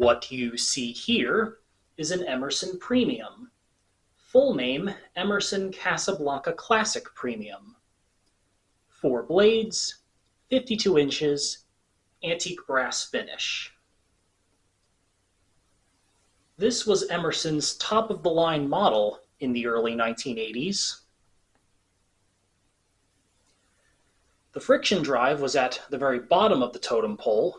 What you see here is an Emerson Premium. Full name, Emerson Casablanca Classic Premium. 4 blades, 52 inches, antique brass finish. This was Emerson's top-of-the-line model in the early 1980s. The friction drive was at the very bottom of the totem pole.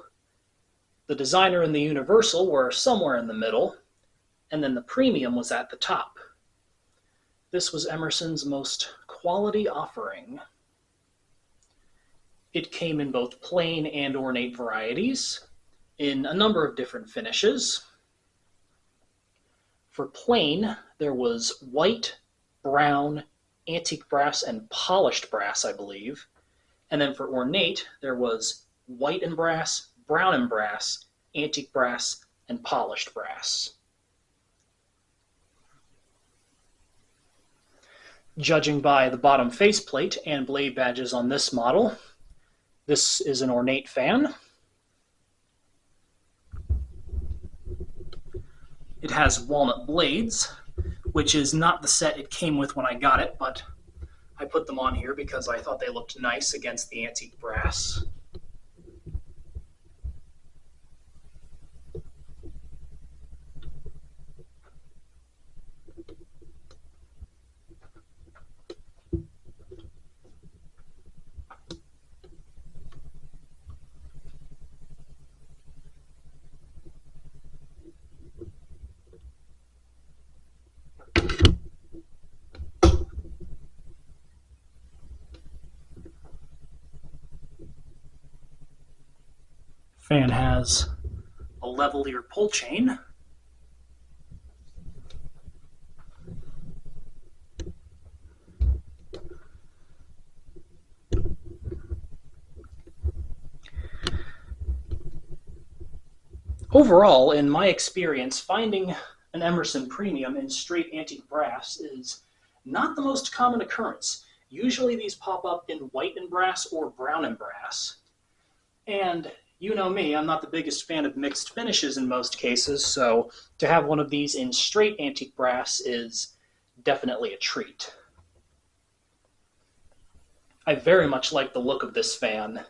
The designer and the universal were somewhere in the middle, and then the premium was at the top. This was Emerson's most quality offering. It came in both plain and ornate varieties, in a number of different finishes. For plain, there was white, brown, antique brass, and polished brass, I believe. And then for ornate, there was white and brass, brown and brass, antique brass, and polished brass. Judging by the bottom faceplate and blade badges on this model, this is an ornate fan. It has walnut blades, which is not the set it came with when I got it, but I put them on here because I thought they looked nice against the antique brass. Fan has a lavalier pull chain. Overall, in my experience, finding an Emerson Premium in straight antique brass is not the most common occurrence. Usually these pop up in white and brass or brown and brass. And you know me, I'm not the biggest fan of mixed finishes in most cases, so to have one of these in straight antique brass is definitely a treat. I very much like the look of this fan,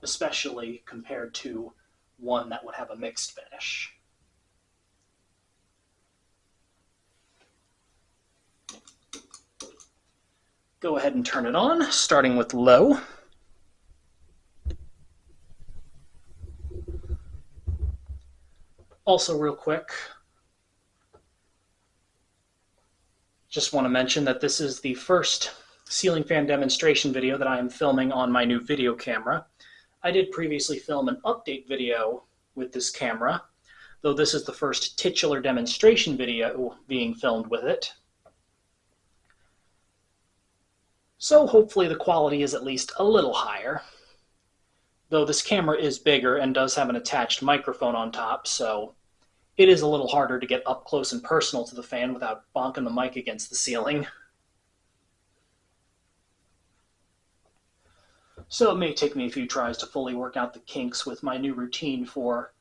especially compared to one that would have a mixed finish. Go ahead and turn it on, starting with low. Also, real quick, just want to mention that this is the first ceiling fan demonstration video that I am filming on my new video camera. I did previously film an update video with this camera, though this is the first titular demonstration video being filmed with it. So hopefully the quality is at least a little higher, though this camera is bigger and does have an attached microphone on top, so it is a little harder to get up close and personal to the fan without bonking the mic against the ceiling. So it may take me a few tries to fully work out the kinks with my new routine for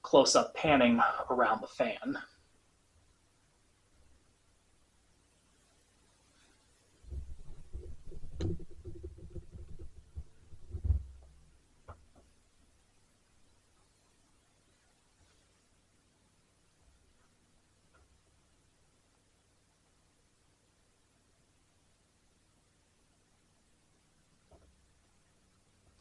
close-up panning around the fan.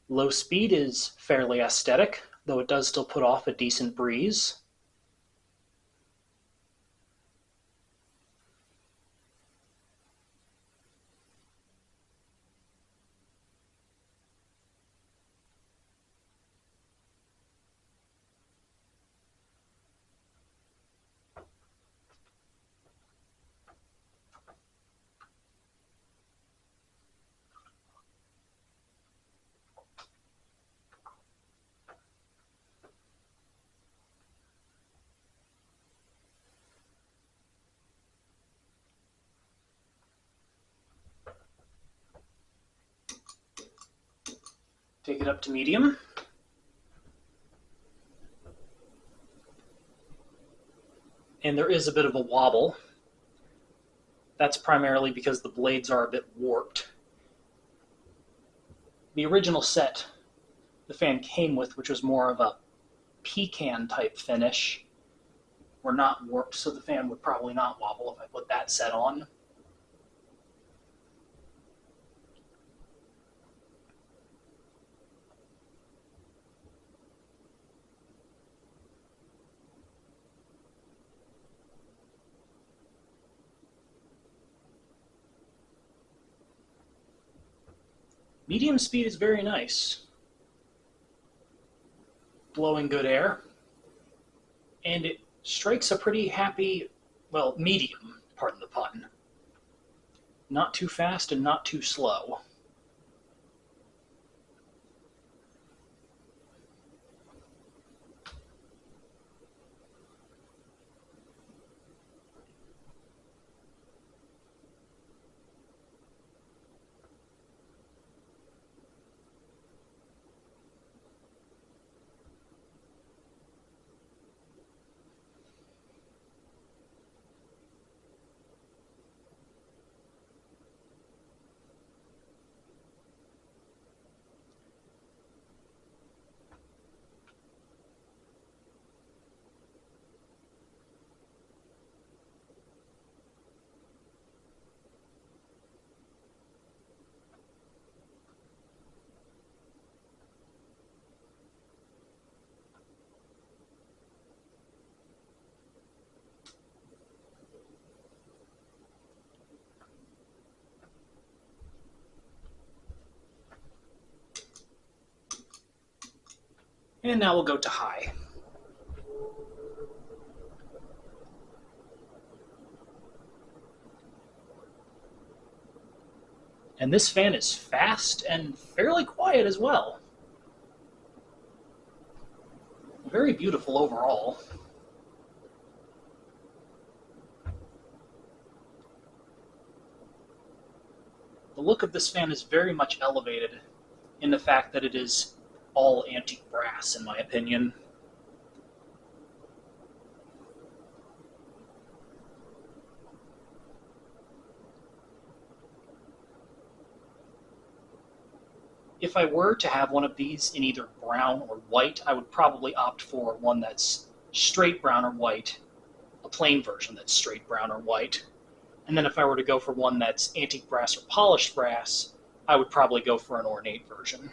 Low speed is fairly aesthetic, though it does still put off a decent breeze. Take it up to medium. And there is a bit of a wobble. That's primarily because the blades are a bit warped. The original set the fan came with, which was more of a pecan type finish, were not warped, so the fan would probably not wobble if I put that set on. Medium speed is very nice, blowing good air, and it strikes a pretty happy, well, medium, pardon the pun. Not too fast and not too slow. And now we'll go to high. And this fan is fast and fairly quiet as well. Very beautiful overall. The look of this fan is very much elevated in the fact that it is all antique brass, in my opinion. If I were to have one of these in either brown or white, I would probably opt for one that's straight brown or white, a plain version that's straight brown or white. And then if I were to go for one that's antique brass or polished brass, I would probably go for an ornate version.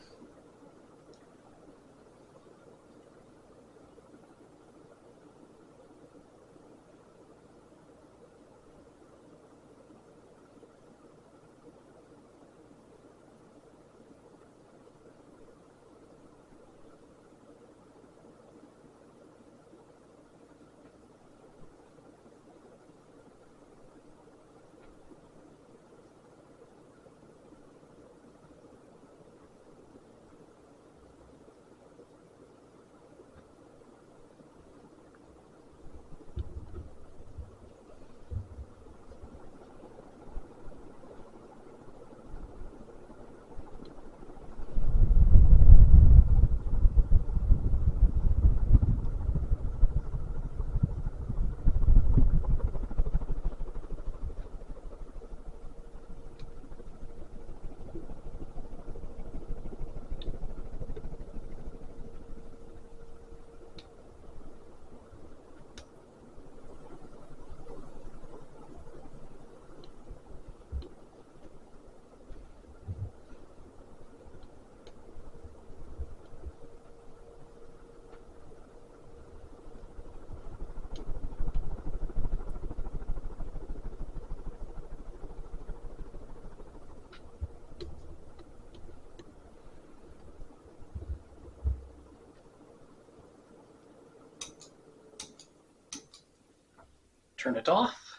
Turn it off.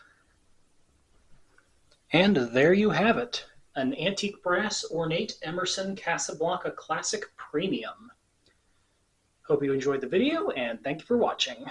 And there you have it, an antique brass ornate Emerson Casablanca Classic Premium. Hope you enjoyed the video, and thank you for watching.